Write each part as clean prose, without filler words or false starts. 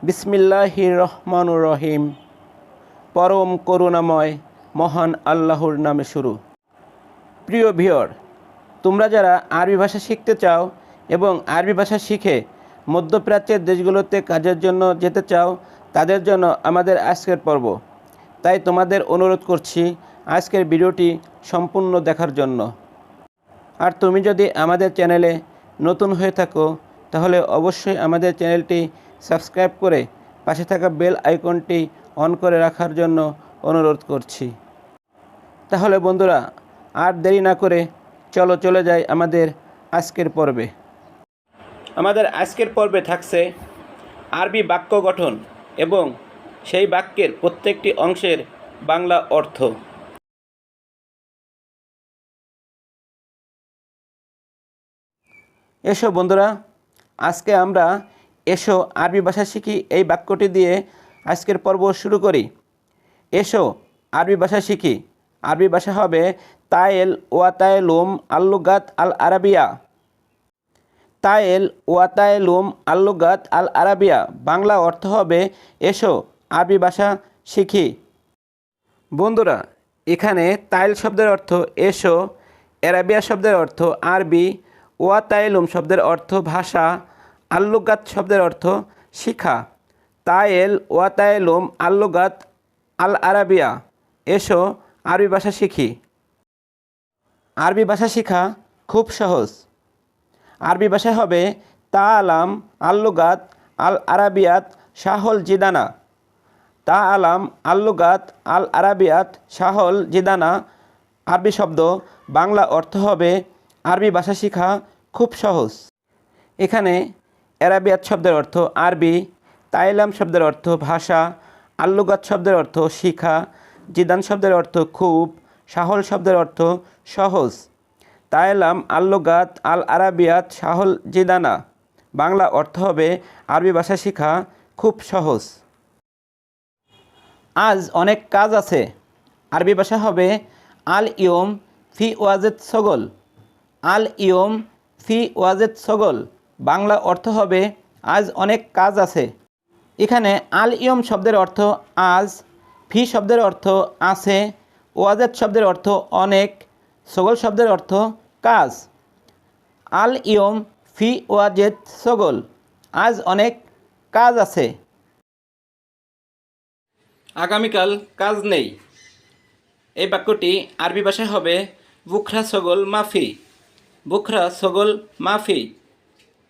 বিসমিল্লাহির রহমানুর রহিম। পরম করুণাময় মহান আল্লাহর নামে শুরু। প্রিয় ভিউয়ার, তোমরা যারা আরবি ভাষা শিখতে চাও এবং আরবি ভাষা শিখে মধ্যপ্রাচ্যের দেশগুলোতে কাজের জন্য যেতে চাও, তাদের জন্য আমাদের আজকের পর্ব। তাই তোমাদের অনুরোধ করছি আজকের ভিডিওটি সম্পূর্ণ দেখার জন্য। আর তুমি যদি আমাদের চ্যানেলে নতুন হয়ে থাকো তাহলে অবশ্যই আমাদের চ্যানেলটি সাবস্ক্রাইব করে পাশে থাকা বেল আইকনটি অন করে রাখার জন্য অনুরোধ করছি। তাহলে বন্ধুরা, আর দেরি না করে চলে যাই আমাদের আজকের পর্বে। আমাদের আজকের পর্বে থাকছে আরবি বাক্য গঠন এবং সেই বাক্যের প্রত্যেকটি অংশের বাংলা অর্থ। এসো বন্ধুরা, আজকে আমরা এসো আরবি ভাষা শিখি এই বাক্যটি দিয়ে আজকের পর্ব শুরু করি। এসো আরবি ভাষা শিখি। আরবি ভাষা হবে তায়েল ওয়া তায়েলুম আল-লুগাত আল-আরাবিয়া। তায়েল ওয়া তায়েলুম আল-লুগাত আল-আরাবিয়া বাংলা অর্থ হবে এসো আরবি ভাষা শিখি। বন্ধুরা, এখানে তাইল শব্দের অর্থ এসো, আরাবিয়া শব্দের অর্থ আরবি, ওয়া তায়েলুম শব্দের অর্থ ভাষা, আল-লুগাত শব্দের অর্থ শিখা। তায়েল ওয়া তায়েলুম আল-লুগাত আল-আরাবিয়া, এসো আরবি ভাষা শিখি। আরবি ভাষা শিখা খুব সহজ। আরবি ভাষা হবে তাআলাম আল-লুগাত আল-আরাবিয়াত সাহল জিদানা। তাআলাম আল-লুগাত আল-আরাবিয়াত সাহল জিদানা আরবি শব্দ, বাংলা অর্থ হবে আরবি ভাষা শিখা খুব সহজ। এখানে আরাবিয়াত শব্দের অর্থ আরবি, তাইলাম শব্দের অর্থ ভাষা, আল-লুগাত শব্দের অর্থ শিখা, জিদান শব্দের অর্থ খুব, সাহল শব্দের অর্থ সহজ। তাইলাম আল-লুগাত আল-আরাবিয়াত সাহল জিদানা বাংলা অর্থ হবে আরবি ভাষা শিখা খুব সহজ। আজ অনেক কাজ আছে। আরবি ভাষা হবে আল ইয়ম ফি ওয়াজেদ সগল। আল ইয়ম ফি ওয়াজেদ সগল বাংলা অর্থ হবে আজ অনেক কাজ আছে। এখানে আল ইয়ম শব্দের অর্থ আজ, ফি শব্দের অর্থ আছে, ওয়াজেদ শব্দের অর্থ অনেক, সগল শব্দের অর্থ কাজ। আল ইয়ম ফি ওয়াজেদ সগল আজ অনেক কাজ আছে। আগামীকাল কাজ নেই। এই বাক্যটি আরবি ভাষায় হবে বুখরা সগল মাফি। বুখরা সগল মাফি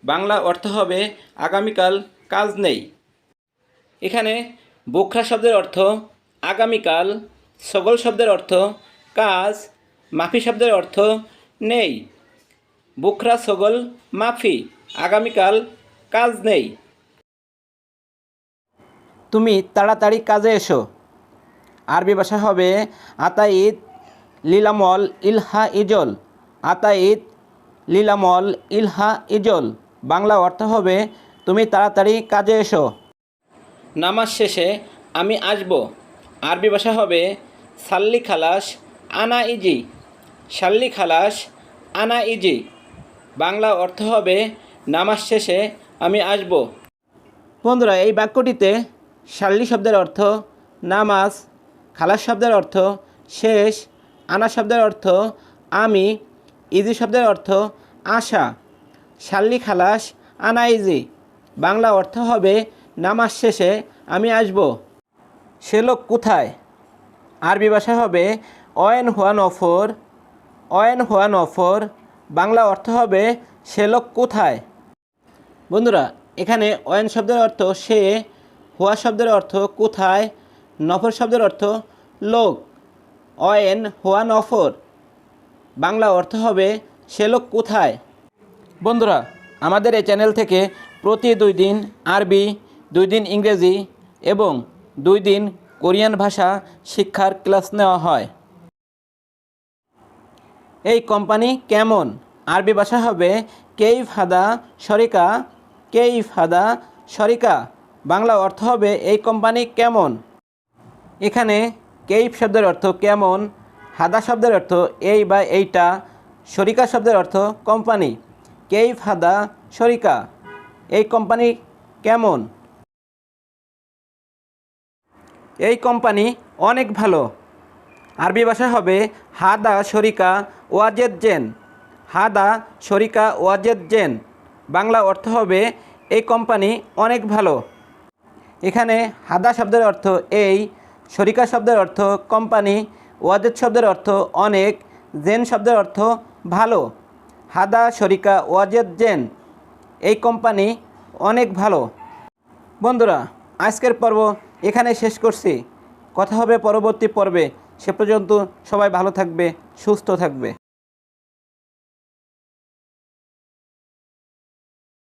বাংলা অর্থ হবে আগামীকাল কাজ নেই। এখানে বুখরা শব্দের অর্থ আগামীকাল, সগল শব্দের অর্থ কাজ, মাফি শব্দের অর্থ নেই। বুখরা সগল মাফি আগামীকাল কাজ নেই। তুমি তাড়াতাড়ি কাজে এসো। আরবি ভাষা হবে আতাইদ লিলামল ইলহা ইজল। আতাইদ লিলামল ইলহা ইজল বাংলা অর্থ হবে তুমি তাড়াতাড়ি কাজে এসো। নামাজ শেষে আমি আসব। আরবি ভাষা হবে সাল্লি খালাস আনা ইজি। সাল্লি খালাস আনা ইজি বাংলা অর্থ হবে নামাজ শেষে আমি আসব। বন্ধুরা, এই বাক্যটিতে সাল্লি শব্দের অর্থ নামাজ, খালাস শব্দের অর্থ শেষ, আনা শব্দের অর্থ আমি, ইজি শব্দের অর্থ আশা। সাল্লি খালাস আনা ইজি বাংলা অর্থ হবে নামাজ শেষে আমি আসব। সে লোক কোথায়? আরবি ভাষা হবে অয়েন হুয়া নফর। অয়েন হুয়া নফর বাংলা অর্থ হবে সে লোক কোথায়। বন্ধুরা, এখানে অয়েন শব্দের অর্থ সে, হুয়া শব্দের অর্থ কোথায়, নফর শব্দের অর্থ লোক। অয়েন হুয়া নফর বাংলা অর্থ হবে সে লোক কোথায়। বন্ধুরা, আমাদের এই চ্যানেল থেকে প্রতি 2 দিন আরবি, 2 দিন ইংরেজি এবং 2 দিন কোরিয়ান ভাষা শিক্ষার ক্লাস নেওয়া হয়। এই কোম্পানি কেমন? আরবি ভাষা হবে কেইফ হাদা শরিকা। কেইফ হাদা শরিকা বাংলা অর্থ হবে এই কোম্পানি কেমন। এখানে কেইফ শব্দের অর্থ কেমন, হাদা শব্দের অর্থ এই বা এইটা, শরিকা শব্দের অর্থ কোম্পানি। কেইফ হাদা শরিকা এই কোম্পানি কেমন। এই কোম্পানি অনেক ভালো। আরবি ভাষা হবে হাদা শরিকা ওয়াজেদ জেন। হাদা শরিকা ওয়াজেদ জেন। বাংলা অর্থ হবে এই কোম্পানি অনেক ভালো। এখানে হাদা শব্দের অর্থ এই, শরিকা শব্দের অর্থ কোম্পানি, ওয়াজেদ শব্দের অর্থ অনেক, জেন শব্দের অর্থ ভালো। হাদা শরিকা ওয়াজেদ জেন। এই কোম্পানি অনেক ভালো। বন্ধুরা, আজকের পর্ব এখানে শেষ করছি। কথা হবে পরবর্তী পর্বে। সে পর্যন্ত সবাই ভালো থাকবে, সুস্থ থাকবে।